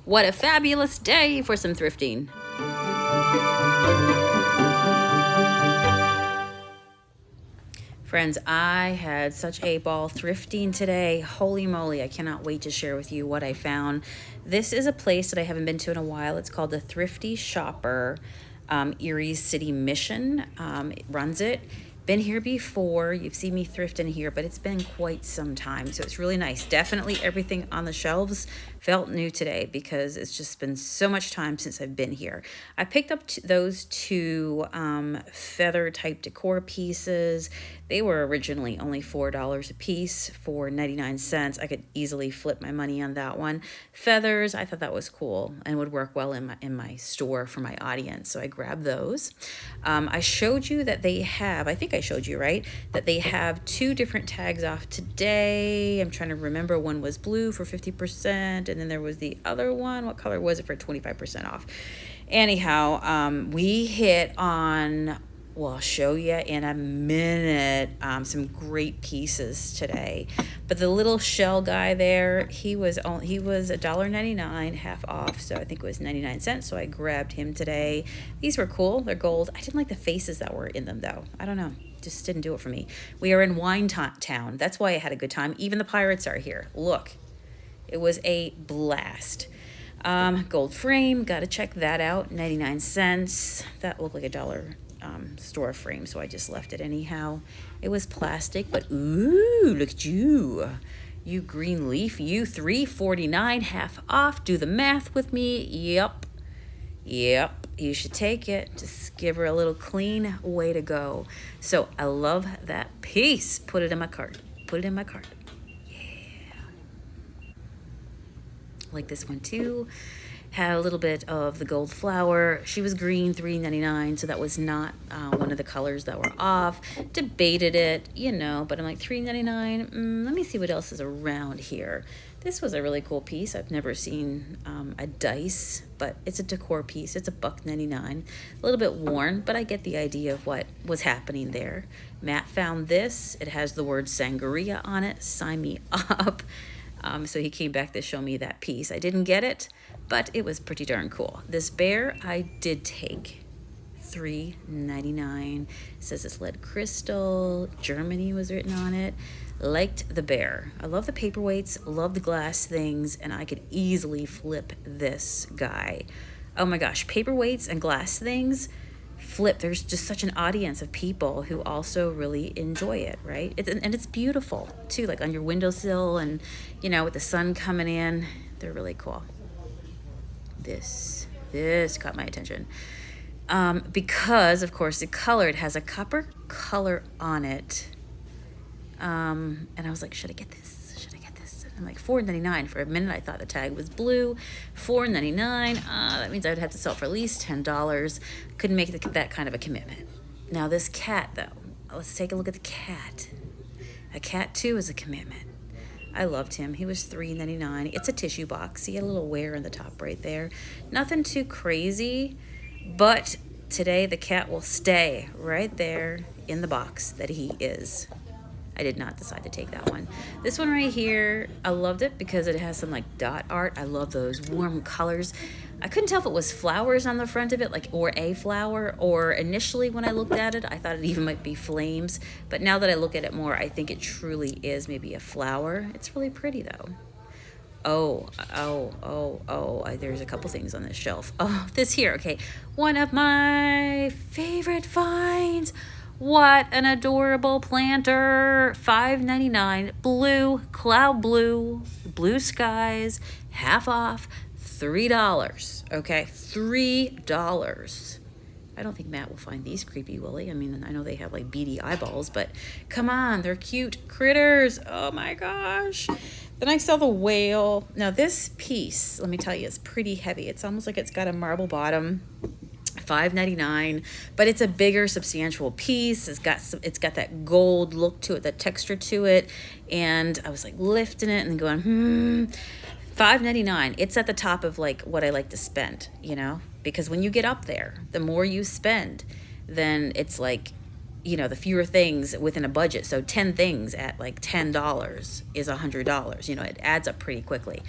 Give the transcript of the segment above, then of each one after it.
What a fabulous day for some thrifting. Friends, I had such a ball thrifting today. Holy moly, I cannot wait to share with you what I found. This is a place that I haven't been to in a while. It's called the Thrifty Shopper. Erie City Mission it runs it. Been here before. You've seen me thrift in here, but it's been quite some time. So it's really nice. Definitely everything on the shelves felt new today because it's just been so much time since I've been here. I picked up those two feather type decor pieces. They were originally only $4 a piece for 99 cents. I could easily flip my money on that one. Feathers, I thought that was cool and would work well in my store for my audience. So I grabbed those. I showed you that they have, I think I showed you, right? That they have two different tags off today. I'm trying to remember. One was blue for 50%, and then there was the other one. What color was it for 25% off? Anyhow, we hit on, well, I'll show you in a minute, some great pieces today. But the little shell guy there, he was $1.99, half off, so I think it was 99 cents. So I grabbed him today. These were cool. They're gold. I didn't like the faces that were in them, though. I don't know. Just didn't do it for me. We are in Wine Town. That's why I had a good time. Even the pirates are here. Look, it was a blast. Gold frame. Got to check that out. 99 cents. That looked like a dollar. Store frame, so I just left it anyhow. It was plastic, but ooh, look at you green leaf, you $3.49, half off. Do the math with me. Yep, you should take it. Just give her a little clean. Way to go. So I love that piece. Put it in my cart. Yeah, like this one too. Had a little bit of the gold flower. She was green, $3.99, so that was not one of the colors that were off. Debated it, but I'm like, $3.99. Let me see what else is around here. This was a really cool piece. I've never seen a dice, but it's a decor piece. It's $1.99. A little bit worn, but I get the idea of what was happening there. Matt found this. It has the word sangria on it. Sign me up. So he came back to show me that piece. I didn't get it, but it was pretty darn cool. This bear I did take. $3.99. It says it's lead crystal. Germany was written on it. Liked the bear. I love the paperweights, love the glass things, and I could easily flip this guy. Oh my gosh, paperweights and glass things, flip. There's just such an audience of people who also really enjoy it, right? And it's beautiful too, like on your windowsill and, with the sun coming in. They're really cool. This caught my attention. Because, of course, it has a copper color on it. And I was like, should I get this? And I'm like, $4.99. For a minute, I thought the tag was blue. $4.99. That means I would have to sell it for at least $10. Couldn't make that kind of a commitment. Now, this cat, though. Let's take a look at the cat. A cat, too, is a commitment. I loved him. He was $3.99. It's a tissue box. He had a little wear in the top right there. Nothing too crazy, but today the cat will stay right there in the box that he is. I did not decide to take that one. This one right here, I loved it because it has some like dot art. I love those warm colors. I couldn't tell if it was flowers on the front of it, or a flower, or initially when I looked at it, I thought it even might be flames. But now that I look at it more, I think it truly is maybe a flower. It's really pretty though. There's a couple things on this shelf. Oh, this here, okay. One of my favorite finds. What an adorable planter. $5.99, blue, cloud blue, blue skies, half off, $3. Okay, $3. I don't think Matt will find these creepy, will he? I mean, I know they have like beady eyeballs, but come on, they're cute critters. Oh my gosh. Then I saw the whale. Now this piece, let me tell you, it's pretty heavy. It's almost like it's got a marble bottom. $5.99, but it's a bigger, substantial piece. It's got that gold look to it, that texture to it, and I was like lifting it and going, $5.99. It's at the top of like what I like to spend, because when you get up there, the more you spend, then it's like, the fewer things within a budget. So 10 things at like $10 is $100. It adds up pretty quickly.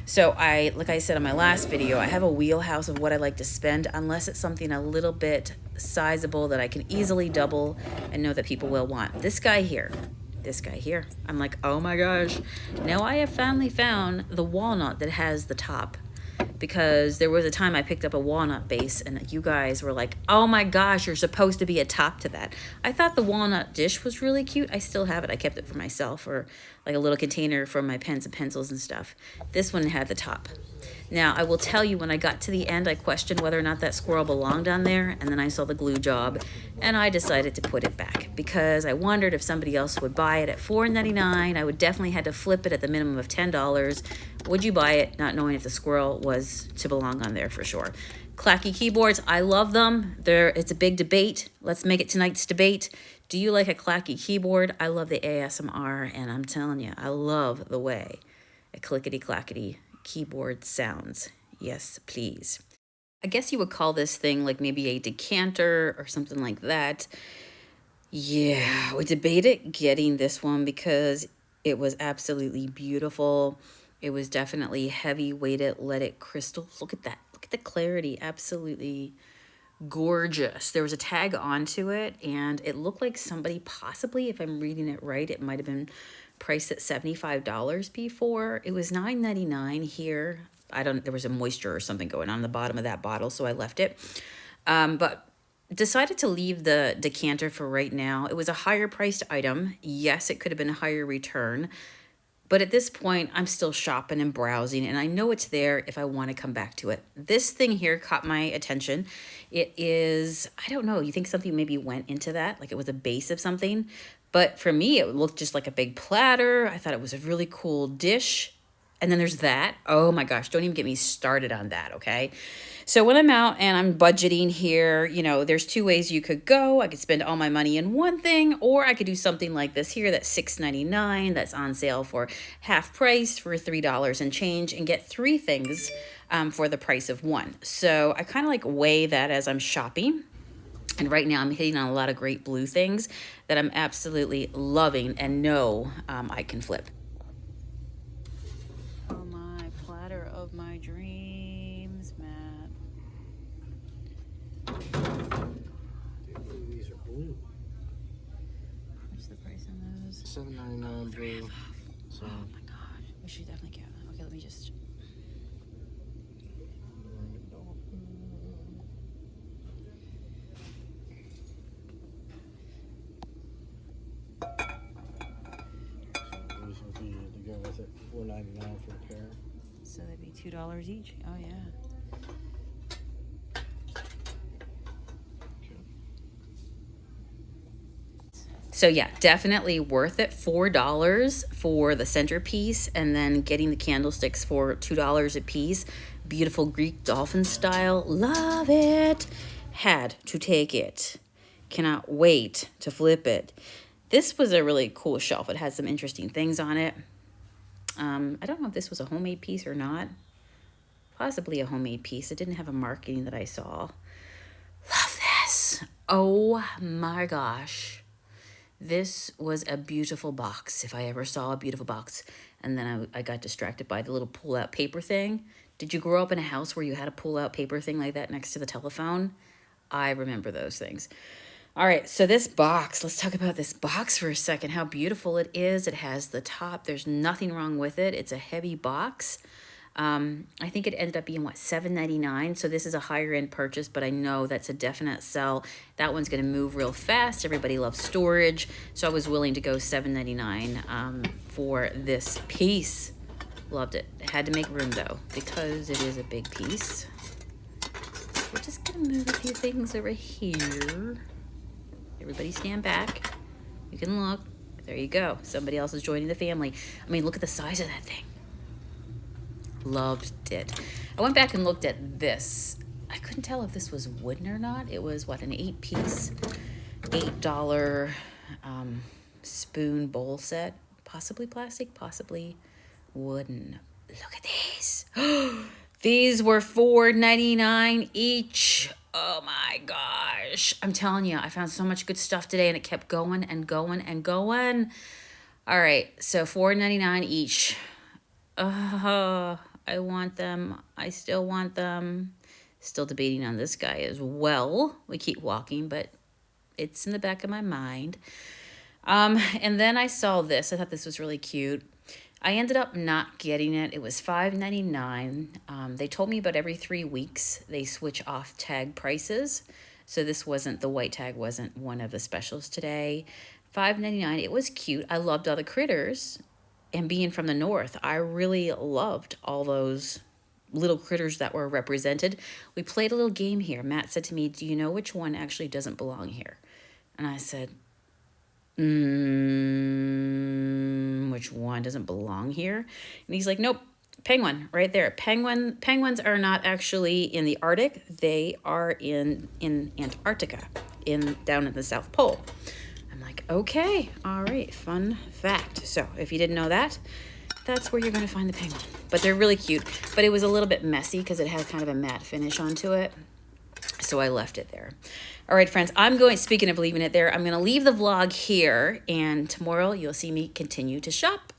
So like I said in my last video, I have a wheelhouse of what I like to spend unless it's something a little bit sizable that I can easily double and know that people will want. This guy here, I'm like, oh my gosh. Now I have finally found the walnut that has the top, because there was a time I picked up a walnut base and you guys were like, oh my gosh, you're supposed to be a top to that. I thought the walnut dish was really cute. I still have it. I kept it for myself, or like a little container for my pens and pencils and stuff. This one had the top. Now, I will tell you, when I got to the end, I questioned whether or not that squirrel belonged on there, and then I saw the glue job, and I decided to put it back because I wondered if somebody else would buy it at $4.99. I would definitely had to flip it at the minimum of $10. Would you buy it, not knowing if the squirrel was to belong on there for sure? Clacky keyboards, I love them. It's a big debate. Let's make it tonight's debate. Do you like a clacky keyboard? I love the ASMR, and I'm telling you, I love the way a clickety-clackety keyboard sounds. Yes, please. I guess you would call this thing like maybe a decanter or something like that. Yeah, we debated getting this one because it was absolutely beautiful. It was definitely heavy weighted leaded crystal. Look at that. Look at the clarity. Absolutely gorgeous. There was a tag onto it, and it looked like somebody, possibly, if I'm reading it right, it might have been priced at $75 before. It was $9.99 here. There was a moisture or something going on the bottom of that bottle, so I left it. But decided to leave the decanter for right now. It was a higher priced item. Yes, it could have been a higher return. But at this point, I'm still shopping and browsing, and I know it's there if I want to come back to it. This thing here caught my attention. It is, I don't know, you think something maybe went into that, like it was a base of something. But for me, it looked just like a big platter. I thought it was a really cool dish. And then there's that. Oh my gosh, don't even get me started on that, okay? So when I'm out and I'm budgeting here, you know, there's two ways you could go. I could spend all my money in one thing, or I could do something like this here that's $6.99, that's on sale for half price for $3 and change, and get three things for the price of one. So I kind of like weigh that as I'm shopping. And right now I'm hitting on a lot of great blue things that I'm absolutely loving and know I can flip. Oh my, platter of my dreams, Matt. These are blue. What's the price on those? $7.99 blue. So. Oh my god, we should definitely get them. Okay, let me just. These would be to go with it. $4.99 for a pair. So that'd be $2 each. Oh yeah. So yeah, definitely worth it. $4 for the centerpiece, and then getting the candlesticks for $2 a piece. Beautiful Greek dolphin style. Love it. Had to take it. Cannot wait to flip it. This was a really cool shelf. It had some interesting things on it. I don't know if this was a homemade piece or not. Possibly a homemade piece. It didn't have a marking that I saw. Love this. Oh my gosh. This was a beautiful box, if I ever saw a beautiful box. And then I got distracted by the little pull-out paper thing. Did you grow up in a house where you had a pull-out paper thing like that next to the telephone? I remember those things. All right, so this box, let's talk about this box for a second, how beautiful it is. It has the top. There's nothing wrong with it. It's a heavy box. I think it ended up being, what, $7.99. So this is a higher end purchase, but I know that's a definite sell. That one's going to move real fast. Everybody loves storage. So I was willing to go $7.99 for this piece. Loved it. Had to make room though, because it is a big piece. We're just going to move a few things over here. Everybody stand back. You can look. There you go. Somebody else is joining the family. I mean, look at the size of that thing. Loved it. I went back and looked at this. I couldn't tell if this was wooden or not. It was, what, an 8-piece, $8 spoon bowl set. Possibly plastic, possibly wooden. Look at these. These were $4.99 each. Oh my gosh. I'm telling you, I found so much good stuff today, and it kept going and going and going. All right, so $4.99 each. I I want them. I still want them. Still debating on this guy as well. We keep walking, but it's in the back of my mind. And then I saw this. I thought this was really cute. I ended up not getting it. It was $5.99. They told me about every 3 weeks they switch off tag prices. So this wasn't, the white tag wasn't one of the specials today. $5.99. It was cute. I loved all the critters. And being from the north, I really loved all those little critters that were represented. We played a little game here. Matt said to me, do you know which one actually doesn't belong here? And I said, which one doesn't belong here? And he's like, nope, penguin right there. Penguins are not actually in the Arctic. They are in Antarctica, down at the South Pole. I'm like, okay, all right, fun fact. So if you didn't know that, that's where you're going to find the penguin. But they're really cute. But it was a little bit messy because it had kind of a matte finish onto it. So I left it there. All right, friends, speaking of leaving it there, I'm going to leave the vlog here. And tomorrow you'll see me continue to shop.